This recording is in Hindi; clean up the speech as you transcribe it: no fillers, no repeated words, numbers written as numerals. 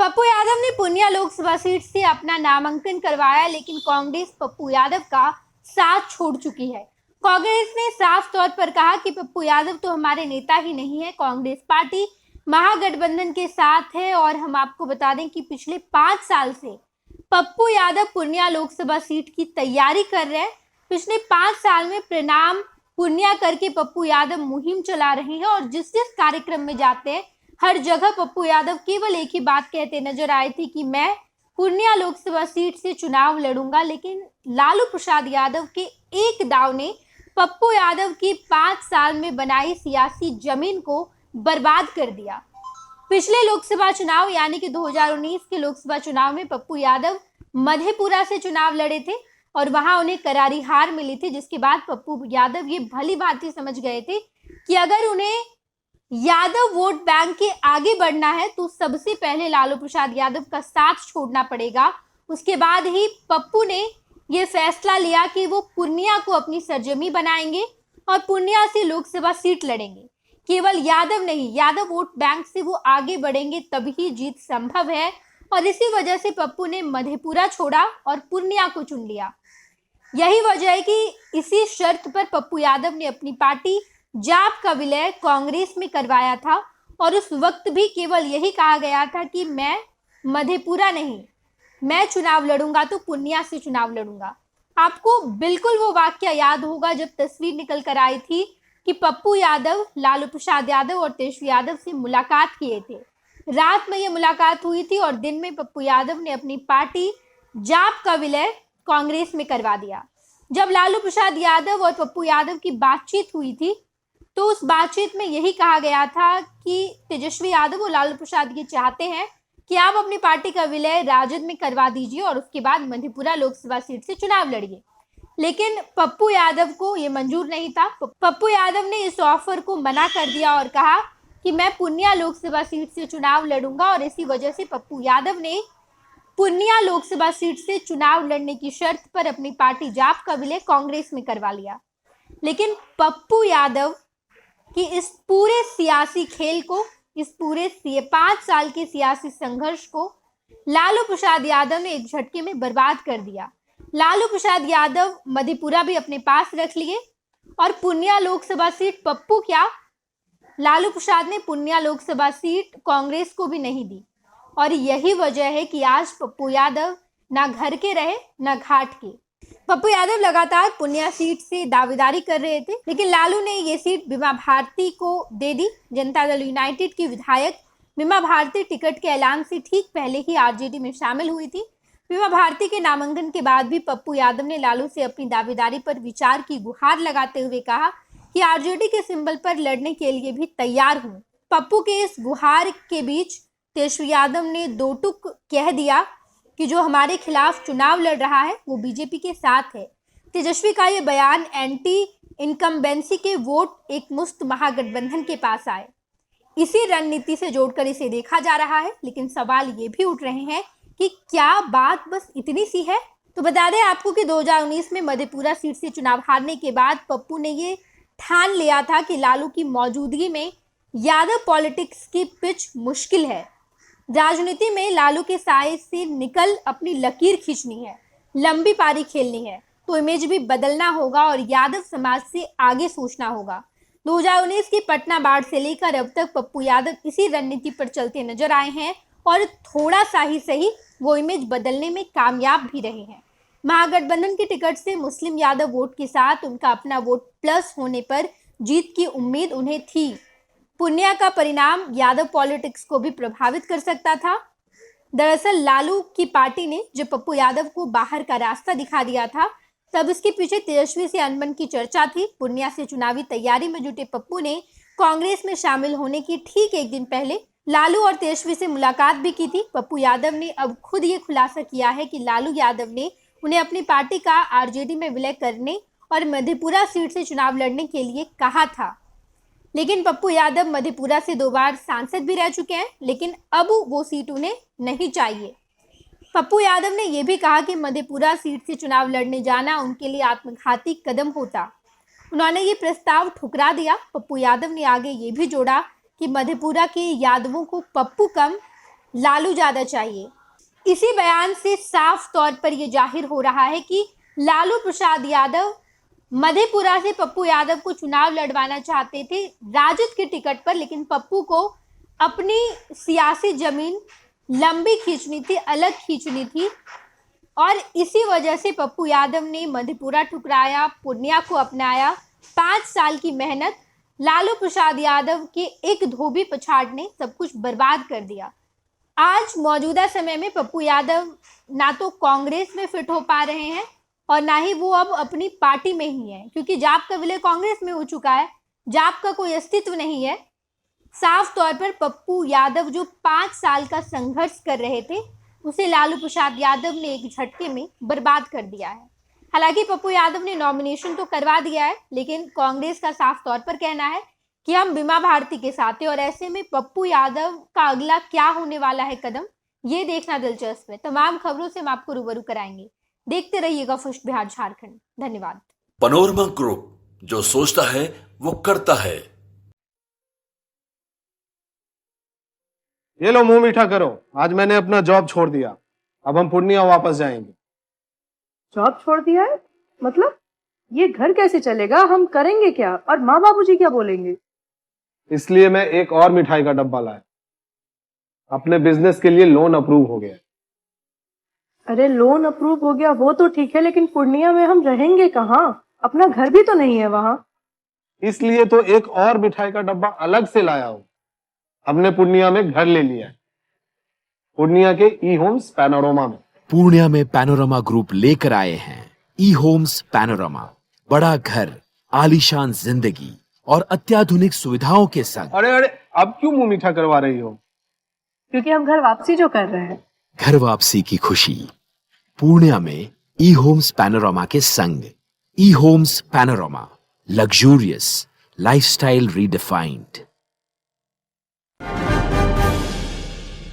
पप्पू यादव ने पूर्णिया लोकसभा सीट से अपना नामांकन करवाया, लेकिन कांग्रेस पप्पू यादव का साथ छोड़ चुकी है। कांग्रेस ने साफ तौर पर कहा कि पप्पू यादव तो हमारे नेता ही नहीं है, कांग्रेस पार्टी महागठबंधन के साथ है। और हम आपको बता दें कि पिछले 5 साल से पप्पू यादव पूर्णिया लोकसभा सीट की तैयारी कर रहे हैं। पिछले 5 साल में प्रणाम पूर्णिया करके पप्पू यादव मुहिम चला रहे हैं और जिस जिस कार्यक्रम में जाते हैं हर जगह पप्पू यादव केवल एक ही बात कहते नजर आए थे कि मैं पूर्णिया लोकसभा सीट से चुनाव लड़ूंगा। लेकिन लालू प्रसाद यादव के एक दाव ने पप्पू यादव की 5 साल में बनाई सियासी जमीन को बर्बाद कर दिया। पिछले लोकसभा चुनाव यानी कि 2019 के लोकसभा चुनाव में पप्पू यादव मधेपुरा से चुनाव लड़े थे और वहां उन्हें करारी हार मिली थी, जिसके बाद पप्पू यादव ये भली भांति समझ गए थे कि अगर उन्हें यादव वोट बैंक के आगे बढ़ना है तो सबसे पहले लालू प्रसाद यादव का साथ छोड़ना पड़ेगा। उसके बाद ही पप्पू ने यह फैसला लिया कि वो पूर्णिया को अपनी सरजमी बनाएंगे और पूर्णिया से लोकसभा सीट लड़ेंगे। केवल यादव नहीं, यादव वोट बैंक से वो आगे बढ़ेंगे तभी जीत संभव है। और इसी वजह से पप्पू ने मधेपुरा छोड़ा और पूर्णिया को चुन लिया। यही वजह है कि इसी शर्त पर पप्पू यादव ने अपनी पार्टी जाप का विलय कांग्रेस में करवाया था और उस वक्त भी केवल यही कहा गया था कि मैं मधेपुरा नहीं, मैं चुनाव लड़ूंगा तो पूर्णिया से चुनाव लड़ूंगा। आपको बिल्कुल वो वाक्य याद होगा जब तस्वीर निकल कर आई थी कि पप्पू यादव लालू प्रसाद यादव और तेजस्वी यादव से मुलाकात किए थे। रात में ये मुलाकात हुई थी और दिन में पप्पू यादव ने अपनी पार्टी जाप का विलय कांग्रेस में करवा दिया। जब लालू प्रसाद यादव और पप्पू यादव की बातचीत हुई थी तो उस बातचीत में यही कहा गया था कि तेजस्वी यादव और लालू प्रसाद ये चाहते हैं कि आप अपनी पार्टी का विलय राजद में करवा दीजिए और उसके बाद मधेपुरा लोकसभा सीट से चुनाव लड़िए। लेकिन पप्पू यादव को ये मंजूर नहीं था। पप्पू यादव ने इस ऑफर को मना कर दिया और कहा कि मैं पूर्णिया लोकसभा सीट से चुनाव लड़ूंगा। और इसी वजह से पप्पू यादव ने पूर्णिया लोकसभा सीट से चुनाव लड़ने की शर्त पर अपनी पार्टी जाप का विलय कांग्रेस में करवा लिया। लेकिन पप्पू यादव कि इस पूरे सियासी खेल को, इस पूरे 5 साल के सियासी संघर्ष को लालू प्रसाद यादव ने एक झटके में बर्बाद कर दिया। लालू प्रसाद यादव मधेपुरा भी अपने पास रख लिए और पूर्णिया लोकसभा सीट पप्पू क्या, लालू प्रसाद ने पूर्णिया लोकसभा सीट कांग्रेस को भी नहीं दी। और यही वजह है कि आज पप्पू यादव ना घर के रहे ना घाट के। पप्पू यादव लगातार पूर्णिया सीट से दावेदारी कर रहे थे, लेकिन लालू ने ये सीट बीमा भारती को दे दी। जनता दल यूनाइटेड की विधायक बीमा भारती टिकट के ऐलान से ठीक पहले ही आरजेडी में शामिल हुई थी। बीमा भारती के नामांकन के बाद भी पप्पू यादव ने लालू से अपनी दावेदारी पर विचार की गुहार लगाते हुए कहा कि आरजेडी के सिंबल पर लड़ने के लिए भी तैयार हूँ। पप्पू के इस गुहार के बीच तेजस्वी यादव ने दो टूक कह दिया कि जो हमारे खिलाफ चुनाव लड़ रहा है वो बीजेपी के साथ है। तेजस्वी का ये बयान एंटी इनकम्बेंसी के वोट एक मुस्त महागठबंधन के पास आए, इसी रणनीति से जोड़कर इसे देखा जा रहा है। लेकिन सवाल ये भी उठ रहे हैं कि क्या बात बस इतनी सी है। तो बता दें आपको कि 2019 में मधेपुरा सीट से चुनाव हारने के बाद पप्पू ने ये ठान लिया था कि लालू की मौजूदगी में यादव पॉलिटिक्स की पिच मुश्किल है। राजनीति में लालू के साए से निकल अपनी लकीर खींचनी है, लंबी पारी खेलनी है, तो इमेज भी बदलना होगा और यादव समाज से आगे सोचना होगा। 2019 की पटना बाढ़ से लेकर अब तक पप्पू यादव इसी रणनीति पर चलते नजर आए हैं और थोड़ा सा ही सही वो इमेज बदलने में कामयाब भी रहे हैं। महागठबंधन की टिकट से मुस्लिम यादव वोट के साथ उनका अपना वोट प्लस होने पर जीत की उम्मीद उन्हें थी। पूर्णिया का परिणाम यादव पॉलिटिक्स को भी प्रभावित कर सकता था। दरअसल लालू की पार्टी ने जब पप्पू यादव को बाहर का रास्ता दिखा दिया था तब इसके पीछे तेजस्वी से अनबन की चर्चा थी। पूर्णिया से चुनावी तैयारी में जुटे पप्पू ने कांग्रेस में शामिल होने की ठीक एक दिन पहले लालू और तेजस्वी से मुलाकात भी की थी। पप्पू यादव ने अब खुद ये खुलासा किया है कि लालू यादव ने उन्हें अपनी पार्टी का आरजेडी में विलय करने और मधेपुरा सीट से चुनाव लड़ने के लिए कहा था। लेकिन पप्पू यादव मधेपुरा से 2 बार सांसद भी रह चुके हैं, लेकिन अब वो सीट उन्हें नहीं चाहिए। पप्पू यादव ने यह भी कहा कि मधेपुरा सीट से चुनाव लड़ने जाना उनके लिए आत्मघाती कदम होता। उन्होंने ये प्रस्ताव ठुकरा दिया। पप्पू यादव ने आगे ये भी जोड़ा कि मधेपुरा के यादवों को पप्पू कम लालू ज्यादा चाहिए। इसी बयान से साफ तौर पर यह जाहिर हो रहा है कि लालू प्रसाद यादव मधेपुरा से पप्पू यादव को चुनाव लड़वाना चाहते थे राजद के टिकट पर, लेकिन पप्पू को अपनी सियासी जमीन लंबी खींचनी थी, अलग खींचनी थी, और इसी वजह से पप्पू यादव ने मधेपुरा ठुकराया, पूर्णिया को अपनाया। 5 साल की मेहनत, लालू प्रसाद यादव के एक धोबी पछाड़ ने सब कुछ बर्बाद कर दिया। आज मौजूदा समय में पप्पू यादव ना तो कांग्रेस में फिट हो पा रहे हैं और ना ही वो अब अपनी पार्टी में ही है, क्योंकि जाप का विलय कांग्रेस में हो चुका है, जाप का कोई अस्तित्व नहीं है। साफ तौर पर पप्पू यादव जो 5 साल का संघर्ष कर रहे थे उसे लालू प्रसाद यादव ने एक झटके में बर्बाद कर दिया है। हालांकि पप्पू यादव ने नॉमिनेशन तो करवा दिया है, लेकिन कांग्रेस का साफ तौर पर कहना है कि हम बीमा भारती के साथ हैं, और ऐसे में पप्पू यादव का अगला क्या होने वाला है कदम, ये देखना दिलचस्प है। तमाम खबरों से हम आपको रूबरू कराएंगे। देखते रहिएगा फर्स्ट बिहार झारखंड। धन्यवाद। पैनोरमा ग्रुप, जो सोचता है वो करता है। ये लो मुंह मीठा करो, आज मैंने अपना जॉब छोड़ दिया, अब हम पूर्णिया वापस जाएंगे। जॉब छोड़ दिया है? मतलब ये घर कैसे चलेगा? हम करेंगे क्या? और माँ बाबूजी क्या बोलेंगे? इसलिए मैं एक और मिठाई का डब्बा लाया। अपने बिजनेस के लिए लोन अप्रूव हो गया। अरे लोन अप्रूव हो गया वो तो ठीक है, लेकिन पूर्णिया में हम रहेंगे कहाँ? अपना घर भी तो नहीं है वहाँ। इसलिए तो एक और मिठाई का डब्बा अलग से लाया हूँ। हमने पूर्णिया में घर ले लिया है, पूर्णिया के ई होम्स पैनोरमा में। पूर्णिया में पैनोरमा ग्रुप लेकर आए हैं ई होम्स पैनोरमा। बड़ा घर, आलीशान जिंदगी और अत्याधुनिक सुविधाओं के संग। अरे अरे, अब क्यों मुंह मीठा करवा रही हो? क्योंकि हम घर वापसी जो कर रहे हैं। घर वापसी की खुशी पूर्णिया में ई होम्स पैनोरमा के संग। E Homes Panorama, luxurious lifestyle redefined.